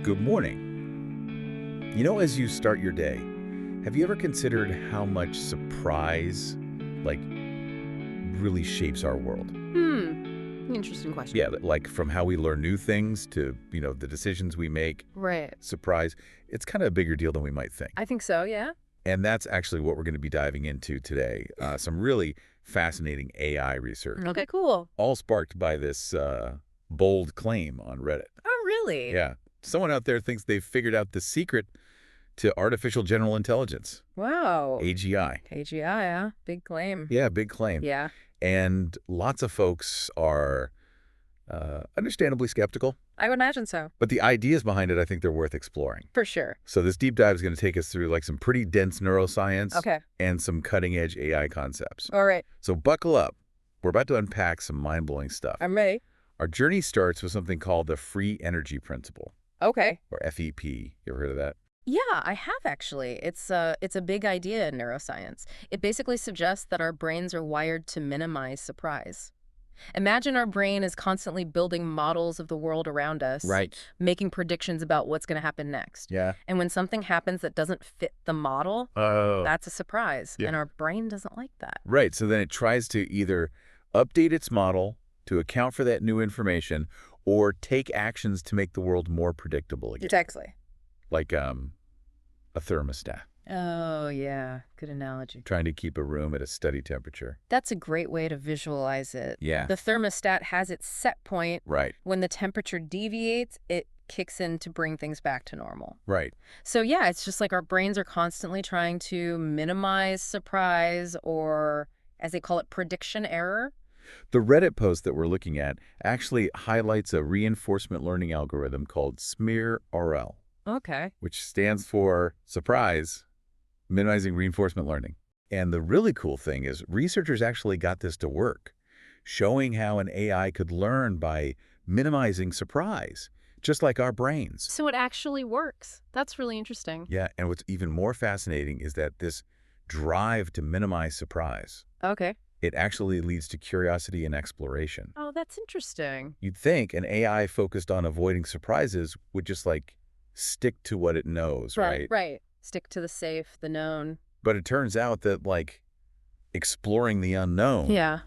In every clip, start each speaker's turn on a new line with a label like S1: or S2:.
S1: Good morning. As you start your day, have you ever considered how much surprise, like, really shapes our world?
S2: Interesting question.
S1: Yeah, like from how we learn new things to, the decisions we make.
S2: Right.
S1: Surprise, it's kind of a bigger deal than we might think.
S2: I think so, yeah.
S1: And that's actually what we're going to be diving into today. Some really fascinating AI research,
S2: Okay, cool.
S1: all sparked by this bold claim on Reddit.
S2: Oh, really?
S1: Yeah. Someone out there thinks they've figured out the secret to artificial general intelligence.
S2: Wow.
S1: AGI.
S2: AGI, yeah. Big claim.
S1: Yeah, big claim.
S2: Yeah.
S1: And lots of folks are understandably skeptical.
S2: I would imagine so.
S1: But the ideas behind it, I think they're worth exploring.
S2: For sure.
S1: So this deep dive is going to take us through like some pretty dense neuroscience
S2: Okay.
S1: and some cutting-edge AI concepts.
S2: All right.
S1: So buckle up. We're about to unpack some mind-blowing stuff.
S2: I'm ready.
S1: Our journey starts with something called the free energy principle,
S2: Okay.
S1: or FEP. You ever heard of that?
S2: Yeah, I have actually. It's a big idea in neuroscience. It basically suggests that our brains are wired to minimize surprise. Imagine our brain is constantly building models of the world around us,
S1: Right.
S2: making predictions about what's going to happen next.
S1: Yeah.
S2: And when something happens that doesn't fit the model,
S1: Oh.
S2: that's a surprise.
S1: Yeah.
S2: And our brain doesn't like that.
S1: Right. So then it tries to either update its model to account for that new information or take actions to make the world more predictable again.
S2: Exactly.
S1: Like a thermostat,
S2: Oh, yeah. Good analogy.
S1: trying to keep a room at a steady temperature.
S2: That's a great way to visualize it.
S1: Yeah.
S2: The thermostat has its set point.
S1: Right.
S2: When the temperature deviates, it kicks in to bring things back to normal.
S1: Right.
S2: So yeah, it's just like our brains are constantly trying to minimize surprise or, as they call it, prediction error.
S1: The Reddit post that we're looking at actually highlights a reinforcement learning algorithm called SMiRL,
S2: Okay.
S1: which stands for surprise, minimizing reinforcement learning. And the really cool thing is researchers actually got this to work, showing how an AI could learn by minimizing surprise, just like our brains.
S2: So it actually works. That's really interesting.
S1: Yeah, and what's even more fascinating is that this drive to minimize surprise,
S2: Okay.
S1: it actually leads to curiosity and exploration.
S2: Oh, that's interesting.
S1: You'd think an AI focused on avoiding surprises would just stick to what it knows, right?
S2: Right. Stick to the safe, the known.
S1: But it turns out that exploring the unknown,
S2: Yeah.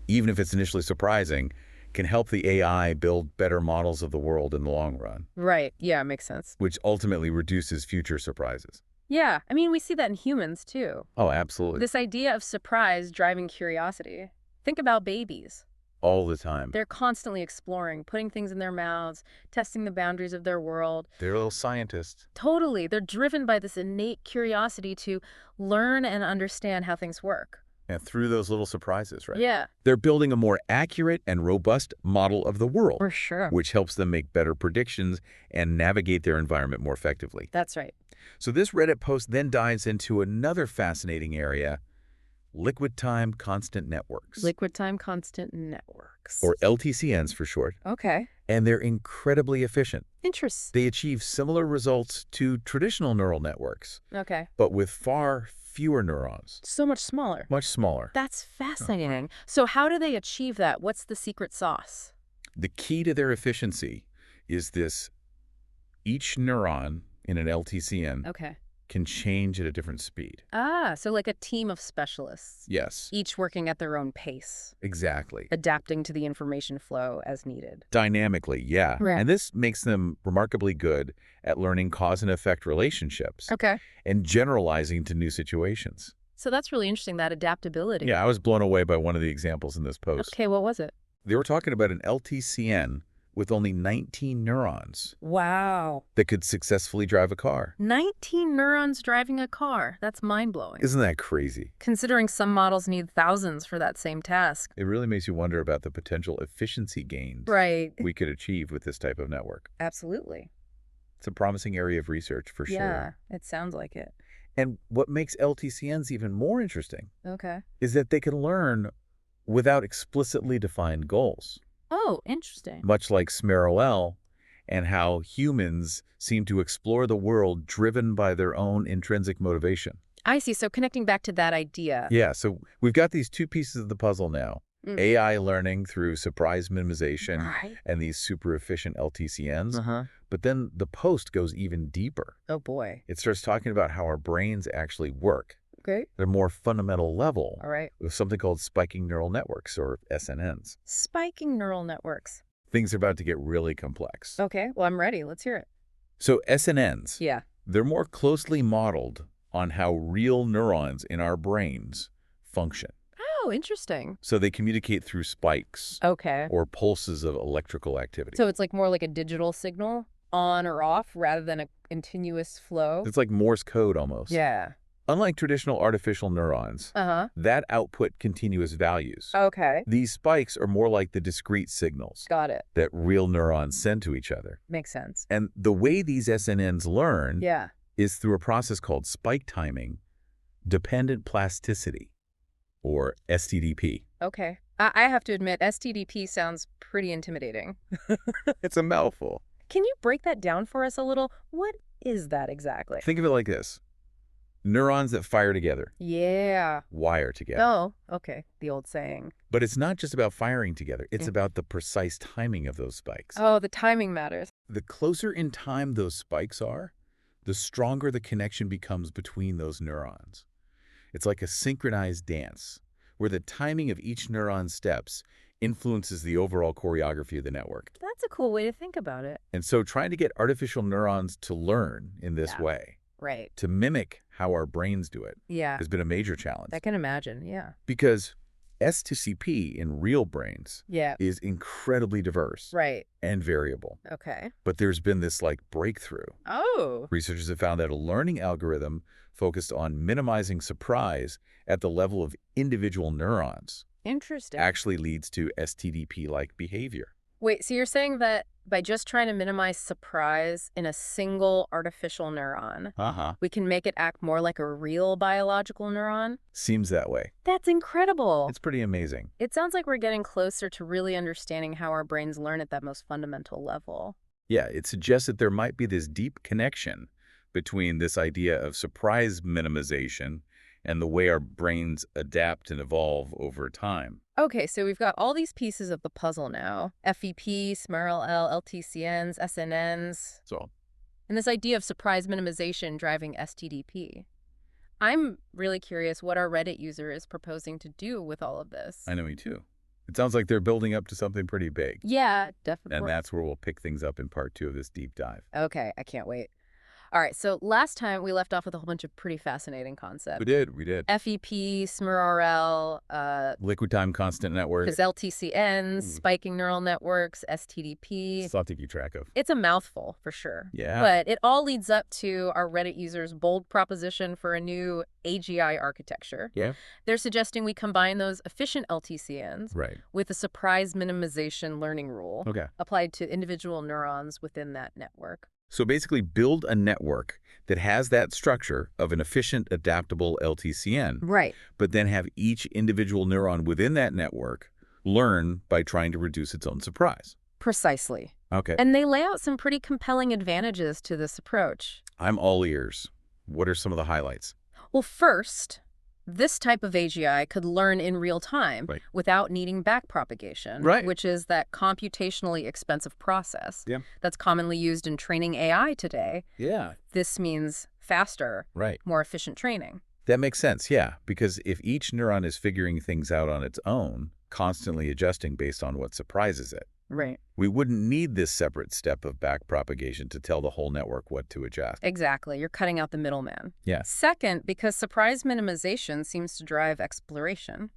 S1: even if it's initially surprising, can help the AI build better models of the world in the long run,
S2: Right. Yeah, makes sense.
S1: which ultimately reduces future surprises.
S2: Yeah. I mean, we see that in humans, too.
S1: Oh, absolutely.
S2: This idea of surprise driving curiosity. Think about babies.
S1: All the time.
S2: They're constantly exploring, putting things in their mouths, testing the boundaries of their world.
S1: They're little scientists.
S2: Totally. They're driven by this innate curiosity to learn and understand how things work.
S1: And through those little surprises, right?
S2: Yeah.
S1: They're building a more accurate and robust model of the world,
S2: For sure.
S1: which helps them make better predictions and navigate their environment more effectively.
S2: That's right.
S1: So this Reddit post then dives into another fascinating area, liquid time constant networks,
S2: Liquid time constant networks.
S1: or LTCNs for short,
S2: Okay.
S1: and they're incredibly efficient.
S2: Interesting.
S1: They achieve similar results to traditional neural networks,
S2: Okay.
S1: but with far fewer neurons,
S2: So much smaller.
S1: much smaller.
S2: That's fascinating. So how do they achieve that? What's the secret sauce?
S1: The key to their efficiency is this: each neuron in an LTCN
S2: Okay.
S1: can change at a different speed.
S2: Ah, so like a team of specialists,
S1: Yes,
S2: each working at their own pace,
S1: exactly.
S2: adapting to the information flow as needed.
S1: Dynamically, yeah.
S2: Right.
S1: And this makes them remarkably good at learning cause and effect relationships
S2: Okay.
S1: and generalizing to new situations.
S2: So that's really interesting, that adaptability.
S1: Yeah, I was blown away by one of the examples in this post.
S2: Okay, what was it?
S1: They were talking about an LTCN with only 19 neurons
S2: Wow.
S1: that could successfully drive a car.
S2: 19 neurons driving a car. That's mind-blowing.
S1: Isn't that crazy?
S2: Considering some models need thousands for that same task.
S1: It really makes you wonder about the potential efficiency gains
S2: Right.
S1: we could achieve with this type of network.
S2: Absolutely.
S1: It's a promising area of research for
S2: Yeah,
S1: sure.
S2: it sounds like it.
S1: And what makes LTCNs even more interesting
S2: Okay.
S1: is that they can learn without explicitly defined goals,
S2: Oh, interesting.
S1: much like SMiRL and how humans seem to explore the world driven by their own intrinsic motivation.
S2: I see. So connecting back to that idea.
S1: Yeah, so we've got these two pieces of the puzzle now. AI learning through surprise minimization
S2: Right.
S1: and these super efficient LTCNs.
S2: Uh-huh.
S1: But then the post goes even deeper.
S2: Oh, boy.
S1: It starts talking about how our brains actually work
S2: Okay.
S1: at a more fundamental level
S2: All right.
S1: with something called spiking neural networks, or SNNs.
S2: Spiking neural networks.
S1: Things are about to get really complex.
S2: Okay. Well, I'm ready. Let's hear it.
S1: So SNNs,
S2: Yeah.
S1: they're more closely modeled on how real neurons in our brains function.
S2: Oh, interesting.
S1: So they communicate through spikes
S2: Okay.
S1: or pulses of electrical activity.
S2: So it's like more like a digital signal, on or off, rather than a continuous flow?
S1: It's like Morse code almost.
S2: Yeah.
S1: Unlike traditional artificial neurons,
S2: Uh-huh.
S1: that output continuous values.
S2: Okay.
S1: These spikes are more like the discrete signals
S2: Got it.
S1: that real neurons send to each other.
S2: Makes sense.
S1: And the way these SNNs learn
S2: Yeah.
S1: is through a process called spike timing, dependent plasticity, or STDP.
S2: Okay. I have to admit, STDP sounds pretty intimidating.
S1: It's a mouthful.
S2: Can you break that down for us a little? What is that exactly?
S1: Think of it like this. Neurons that fire together,
S2: Yeah.
S1: wire together.
S2: Oh, okay. The old saying.
S1: But it's not just about firing together. It's
S2: Mm.
S1: about the precise timing of those spikes.
S2: Oh, the timing matters.
S1: The closer in time those spikes are, the stronger the connection becomes between those neurons. It's like a synchronized dance, where the timing of each neuron's steps influences the overall choreography of the network.
S2: That's a cool way to think about it.
S1: And so trying to get artificial neurons to learn in this
S2: Yeah.
S1: way,
S2: Right.
S1: to mimic how our brains do it,
S2: Yeah.
S1: has been a major challenge.
S2: I can imagine. Yeah.
S1: Because S2CP in real brains
S2: Yeah.
S1: is incredibly diverse
S2: Right.
S1: and variable.
S2: Okay.
S1: But there's been this breakthrough.
S2: Oh.
S1: Researchers have found that a learning algorithm focused on minimizing surprise at the level of individual neurons
S2: Interesting.
S1: actually leads to STDP-like behavior.
S2: Wait, so you're saying that by just trying to minimize surprise in a single artificial neuron, we can make it act more like a real biological neuron?
S1: Seems that way.
S2: That's incredible.
S1: It's pretty amazing.
S2: It sounds like we're getting closer to really understanding how our brains learn at that most fundamental level.
S1: Yeah, it suggests that there might be this deep connection between this idea of surprise minimization and the way our brains adapt and evolve over time.
S2: Okay, so we've got all these pieces of the puzzle now. FEP, SMiRL, LTCNs, SNNs,
S1: So,
S2: and this idea of surprise minimization driving STDP. I'm really curious what our Reddit user is proposing to do with all of this.
S1: I know, me too. It sounds like they're building up to something pretty big.
S2: Yeah, definitely.
S1: And that's where we'll pick things up in part 2 of this deep dive.
S2: Okay, I can't wait. All right, so last time we left off with a whole bunch of pretty fascinating concepts.
S1: We did.
S2: FEP, SMiRL,
S1: Liquid time constant network.
S2: his LTCNs, spiking neural networks, STDP.
S1: It's a lot to keep track of.
S2: It's a mouthful, for sure.
S1: Yeah.
S2: But it all leads up to our Reddit users' bold proposition for a new AGI architecture.
S1: Yeah.
S2: They're suggesting we combine those efficient LTCNs
S1: Right.
S2: with a surprise minimization learning rule
S1: Okay.
S2: applied to individual neurons within that network.
S1: So basically build a network that has that structure of an efficient, adaptable LTCN,
S2: Right.
S1: but then have each individual neuron within that network learn by trying to reduce its own surprise.
S2: Precisely.
S1: Okay.
S2: And they lay out some pretty compelling advantages to this approach.
S1: I'm all ears. What are some of the highlights?
S2: Well, first, this type of AGI could learn in real time
S1: Right.
S2: without needing backpropagation,
S1: Right.
S2: which is that computationally expensive process
S1: Yeah.
S2: that's commonly used in training AI today.
S1: Yeah.
S2: This means faster,
S1: Right.
S2: more efficient training.
S1: That makes sense, yeah, because if each neuron is figuring things out on its own, constantly adjusting based on what surprises it,
S2: Right.
S1: we wouldn't need this separate step of backpropagation to tell the whole network what to adjust.
S2: Exactly. You're cutting out the middleman.
S1: Yeah.
S2: Second, because surprise minimization seems to drive exploration,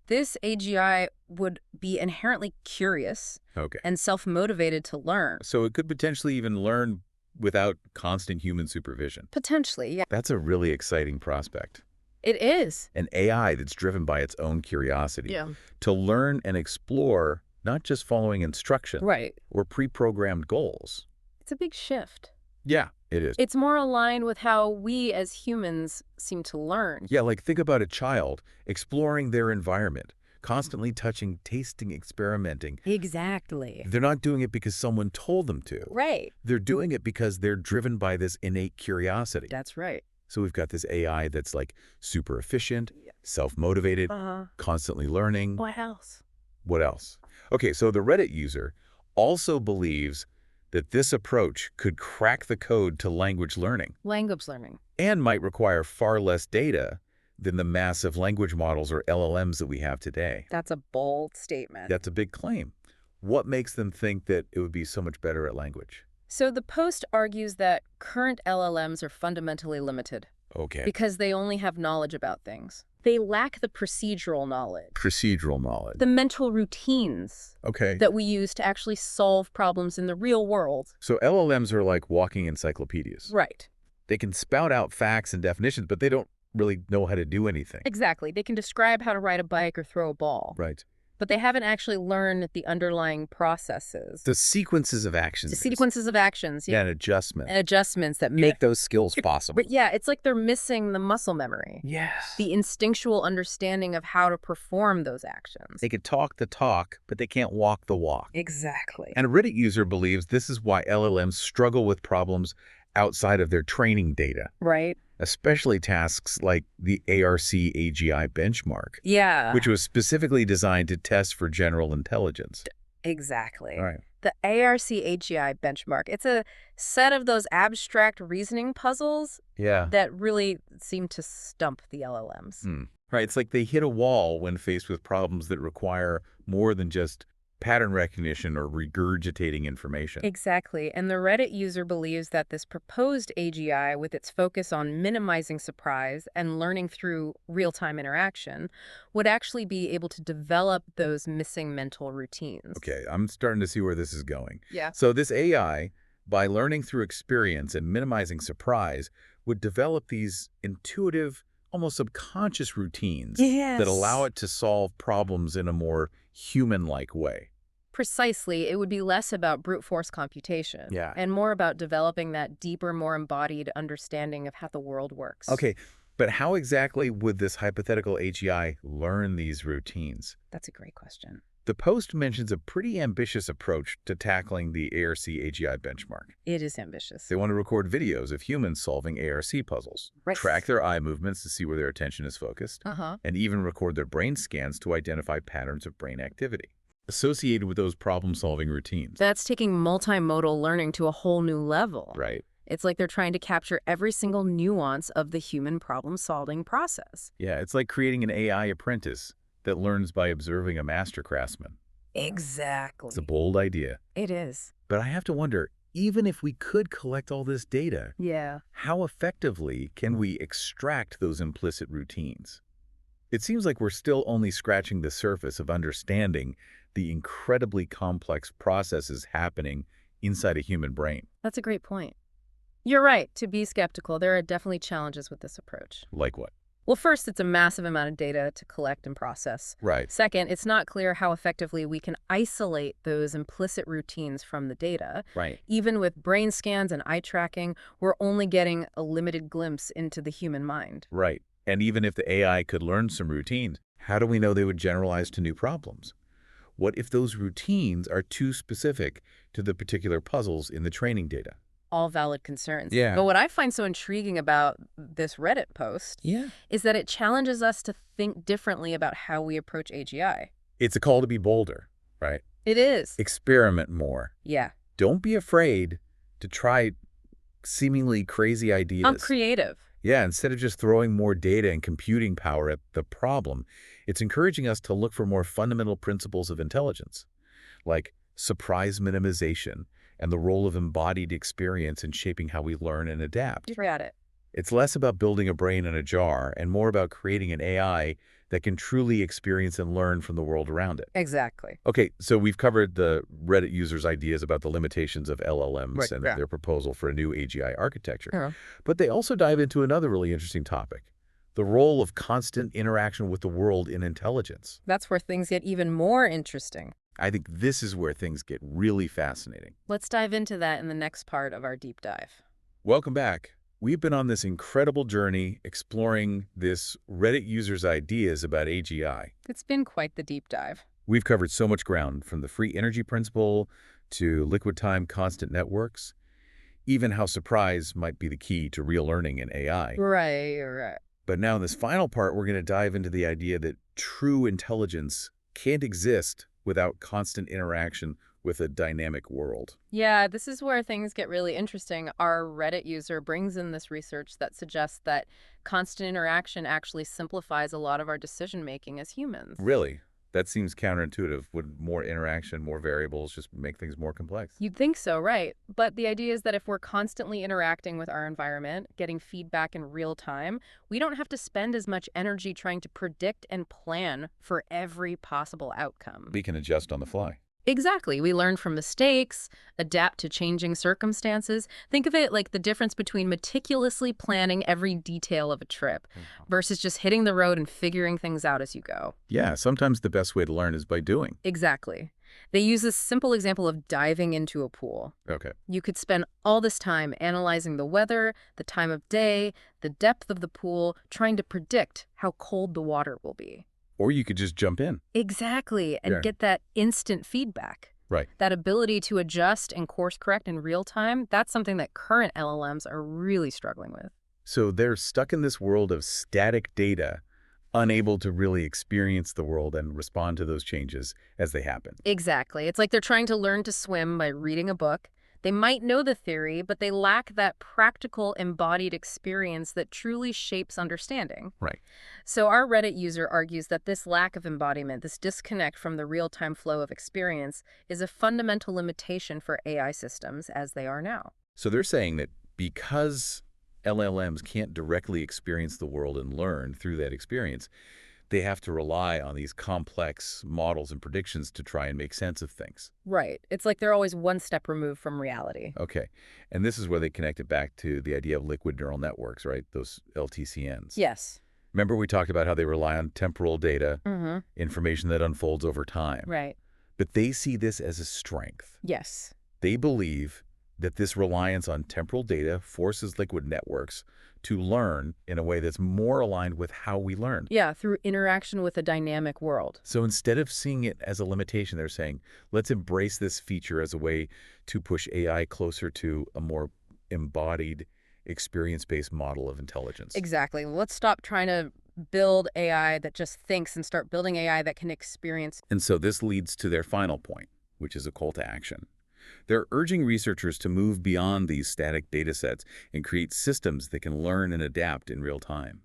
S2: this AGI would be inherently curious
S1: Okay.
S2: and self-motivated to learn.
S1: So it could potentially even learn without constant human supervision.
S2: Potentially, yeah.
S1: That's a really exciting prospect.
S2: It is.
S1: An AI that's driven by its own curiosity
S2: Yeah.
S1: to learn and explore, not just following instructions
S2: Right.
S1: or pre-programmed goals.
S2: It's a big shift.
S1: Yeah, it is.
S2: It's more aligned with how we as humans seem to learn.
S1: Yeah, think about a child exploring their environment, constantly touching, tasting, experimenting.
S2: Exactly.
S1: They're not doing it because someone told them to.
S2: Right.
S1: They're doing it because they're driven by this innate curiosity.
S2: That's right.
S1: So we've got this AI that's super efficient, self-motivated, constantly learning.
S2: What else?
S1: What else? Okay, so the Reddit user also believes that this approach could crack the code to language learning
S2: Language learning.
S1: and might require far less data than the massive language models or LLMs that we have today.
S2: That's a bold statement.
S1: That's a big claim. What makes them think that it would be so much better at language?
S2: So the post argues that current LLMs are fundamentally limited
S1: Okay.
S2: because they only have knowledge about things. They lack the procedural knowledge,
S1: Procedural knowledge.
S2: the mental routines
S1: Okay.
S2: that we use to actually solve problems in the real world.
S1: So LLMs are like walking encyclopedias.
S2: Right.
S1: They can spout out facts and definitions, but they don't really know how to do anything.
S2: Exactly. They can describe how to ride a bike or throw a ball,
S1: Right.
S2: but they haven't actually learned the underlying processes.
S1: The sequences of actions.
S2: The sequences of actions.
S1: Yeah, and adjustment.
S2: And adjustments that
S3: Make those skills possible.
S2: But yeah, it's like they're missing the muscle memory.
S3: Yes.
S2: The instinctual understanding of how to perform those actions.
S1: They could talk the talk, but they can't walk the walk.
S2: Exactly.
S1: And a Reddit user believes this is why LLMs struggle with problems outside of their training data,
S2: Right?
S1: especially tasks like the ARC-AGI benchmark,
S2: Yeah.
S1: which was specifically designed to test for general intelligence.
S2: Exactly.
S1: All right.
S2: The ARC-AGI benchmark. It's a set of those abstract reasoning puzzles
S1: Yeah.
S2: that really seem to stump the LLMs.
S1: Right. It's like they hit a wall when faced with problems that require more than just pattern recognition or regurgitating information.
S2: Exactly. And the Reddit user believes that this proposed AGI, with its focus on minimizing surprise and learning through real-time interaction, would actually be able to develop those missing mental routines.
S1: Okay, I'm starting to see where this is going.
S2: Yeah.
S1: So this AI, by learning through experience and minimizing surprise, would develop these intuitive, almost subconscious routines that allow it to solve problems in a more human-like way.
S2: Precisely. It would be less about brute force computation.
S1: Yeah.
S2: And more about developing that deeper, more embodied understanding of how the world works.
S1: Okay, but how exactly would this hypothetical AGI learn these routines?
S2: That's a great question.
S1: The post mentions a pretty ambitious approach to tackling the ARC-AGI benchmark.
S2: It is ambitious.
S1: They want to record videos of humans solving ARC puzzles,
S2: Right.
S1: track their eye movements to see where their attention is focused,
S2: Uh-huh.
S1: and even record their brain scans to identify patterns of brain activity associated with those problem-solving routines.
S2: That's taking multimodal learning to a whole new level.
S1: Right.
S2: It's like they're trying to capture every single nuance of the human problem-solving process.
S1: Yeah, it's like creating an AI apprentice that learns by observing a master craftsman.
S2: Exactly.
S1: It's a bold idea.
S2: It is.
S1: But I have to wonder, even if we could collect all this data,
S2: Yeah.
S1: how effectively can we extract those implicit routines? It seems like we're still only scratching the surface of understanding the incredibly complex processes happening inside a human brain.
S2: That's a great point. You're right to be skeptical. There are definitely challenges with this approach.
S1: Like what?
S2: Well, first, it's a massive amount of data to collect and process.
S1: Right.
S2: Second, it's not clear how effectively we can isolate those implicit routines from the data.
S1: Right.
S2: Even with brain scans and eye tracking, we're only getting a limited glimpse into the human mind.
S1: Right. And even if the AI could learn some routines, how do we know they would generalize to new problems? What if those routines are too specific to the particular puzzles in the training data?
S2: All valid concerns.
S1: Yeah.
S2: But what I find so intriguing about this Reddit post is that it challenges us to think differently about how we approach AGI.
S1: It's a call to be bolder, right?
S2: It is.
S1: Experiment more.
S2: Yeah.
S1: Don't be afraid to try seemingly crazy ideas.
S2: I'm creative.
S1: Yeah, instead of just throwing more data and computing power at the problem, it's encouraging us to look for more fundamental principles of intelligence, like surprise minimization and the role of embodied experience in shaping how we learn and adapt.
S2: You're at it.
S1: It's less about building a brain in a jar and more about creating an AI that can truly experience and learn from the world around it.
S2: Exactly.
S1: Okay, so we've covered the Reddit users' ideas about the limitations of LLMs
S3: Right,
S1: and
S3: yeah.
S1: their proposal for a new AGI architecture.
S2: Yeah.
S1: But they also dive into another really interesting topic, the role of constant interaction with the world in intelligence.
S2: That's where things get even more interesting.
S1: I think this is where things get really fascinating.
S2: Let's dive into that in the next part of our deep dive.
S1: Welcome back. We've been on this incredible journey exploring this Reddit user's ideas about AGI.
S2: It's been quite the deep dive.
S1: We've covered so much ground, from the free energy principle to liquid time constant networks, even how surprise might be the key to real learning in AI.
S2: Right.
S1: But now in this final part, we're going to dive into the idea that true intelligence can't exist without constant interaction with a dynamic world.
S2: Yeah, this is where things get really interesting. Our Reddit user brings in this research that suggests that constant interaction actually simplifies a lot of our decision making as humans.
S1: Really? That seems counterintuitive. Would more interaction, more variables just make things more complex?
S2: You'd think so, right? But the idea is that if we're constantly interacting with our environment, getting feedback in real time, we don't have to spend as much energy trying to predict and plan for every possible outcome.
S1: We can adjust on the fly.
S2: Exactly. We learn from mistakes, adapt to changing circumstances. Think of it like the difference between meticulously planning every detail of a trip versus just hitting the road and figuring things out as you go.
S1: Yeah, sometimes the best way to learn is by doing.
S2: Exactly. They use this simple example of diving into a pool.
S1: Okay.
S2: You could spend all this time analyzing the weather, the time of day, the depth of the pool, trying to predict how cold the water will be.
S1: Or you could just jump in.
S2: Exactly, and
S1: Yeah.
S2: get that instant feedback.
S1: Right.
S2: That ability to adjust and course correct in real time, that's something that current LLMs are really struggling with.
S1: So they're stuck in this world of static data, unable to really experience the world and respond to those changes as they happen.
S2: Exactly. It's like they're trying to learn to swim by reading a book. They might know the theory, but they lack that practical embodied experience that truly shapes understanding.
S1: Right.
S2: So our Reddit user argues that this lack of embodiment, this disconnect from the real-time flow of experience, is a fundamental limitation for AI systems as they are now.
S1: So they're saying that because LLMs can't directly experience the world and learn through that experience, they have to rely on these complex models and predictions to try and make sense of things.
S2: Right. It's like they're always one step removed from reality.
S1: Okay. And this is where they connect it back to the idea of liquid neural networks, right? Those LTCNs.
S2: Yes.
S1: Remember we talked about how they rely on temporal data,
S2: Mm-hmm.
S1: information that unfolds over time.
S2: Right.
S1: But they see this as a strength.
S2: Yes.
S1: They believe that this reliance on temporal data forces liquid networks to learn in a way that's more aligned with how we learn.
S2: Yeah, through interaction with a dynamic world.
S1: So instead of seeing it as a limitation, they're saying, let's embrace this feature as a way to push AI closer to a more embodied, experience-based model of intelligence.
S2: Exactly. Let's stop trying to build AI that just thinks and start building AI that can experience.
S1: And so this leads to their final point, which is a call to action. They're urging researchers to move beyond these static data sets and create systems that can learn and adapt in real time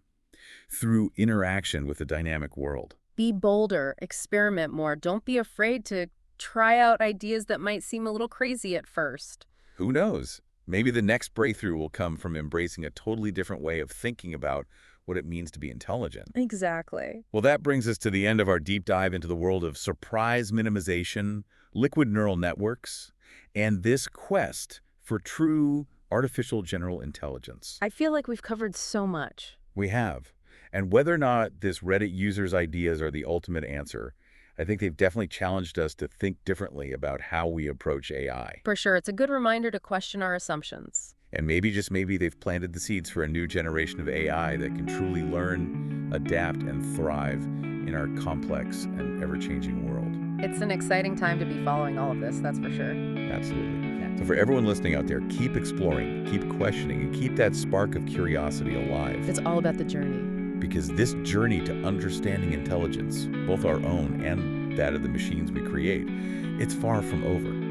S1: through interaction with the dynamic world.
S2: Be bolder, experiment more. Don't be afraid to try out ideas that might seem a little crazy at first.
S1: Who knows? Maybe the next breakthrough will come from embracing a totally different way of thinking about what it means to be intelligent.
S2: Exactly.
S1: Well, that brings us to the end of our deep dive into the world of surprise minimization, liquid neural networks, and this quest for true artificial general intelligence.
S2: I feel like we've covered so much.
S1: We have. And whether or not this Reddit user's ideas are the ultimate answer, I think they've definitely challenged us to think differently about how we approach AI.
S2: For sure, it's a good reminder to question our assumptions.
S1: And maybe, just maybe, they've planted the seeds for a new generation of AI that can truly learn, adapt, and thrive in our complex and ever-changing world.
S2: It's an exciting time to be following all of this, that's for sure.
S1: Absolutely. So for everyone listening out there, keep exploring, keep questioning, and keep that spark of curiosity alive.
S2: It's all about the journey.
S1: Because this journey to understanding intelligence, both our own and that of the machines we create, it's far from over.